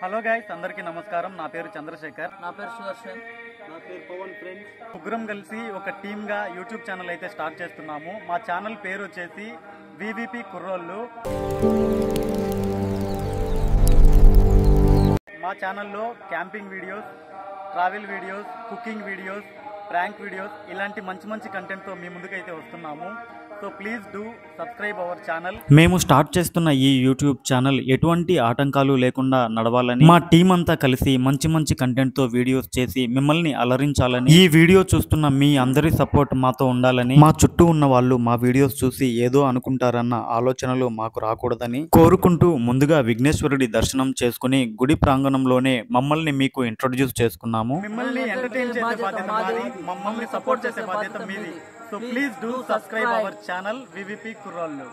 Hello guys, అందరికీ నమస్కారం. నా పేరు చంద్రశేఖర్. నా పేరు సుదర్శన్. నా పేరు పవన్. ఫ్రెండ్స్, ముగ్గురం కలిసి ఒక టీమ్గా యూట్యూబ్ ఛానల్ అయితే స్టార్ట్ చేస్తున్నాము. మా ఛానల్ పేరు వచ్చేసి వివిపి కుర్రోళ్ళు. మా ఛానల్లో camping videos, travel videos, cooking videos, prank videos ఇలాంటి మంచి మంచి కంటెంట్తో మీ ముందుకైతే వస్తున్నాము. So please do subscribe our channel. మేము స్టార్ట్ చేస్తున్న ఈ యూట్యూబ్ ఛానల్ ఎటువంటి ఆటంకాలు లేకుండా నడవాలని, మా టీం అంతా కలిసి మంచి మంచి కంటెంట్తో వీడియోస్ చేసి మిమ్మల్ని అలరించాలని, ఈ వీడియో చూస్తున్న మీ అందరి సపోర్ట్ మాతో ఉండాలని, మా చుట్టూ ఉన్న వాళ్ళు మా వీడియోస్ చూసి ఏదో అనుకుంటారన్న ఆలోచనలు మాకు రాకూడదని కోరుకుంటూ ముందుగా విఘ్నేశ్వరుడి దర్శనం చేసుకుని గుడి ప్రాంగణంలోనే మమ్మల్ని మీకు ఇంట్రొడ్యూస్ చేసుకున్నాము. మిమ్మల్ని ఎంటర్టైన్ చేసే బాధ్యత మాది, మమ్మల్ని సపోర్ట్ చేసే బాధ్యత మీది. So please do subscribe our channel VVP కుర్రోళ్ళు.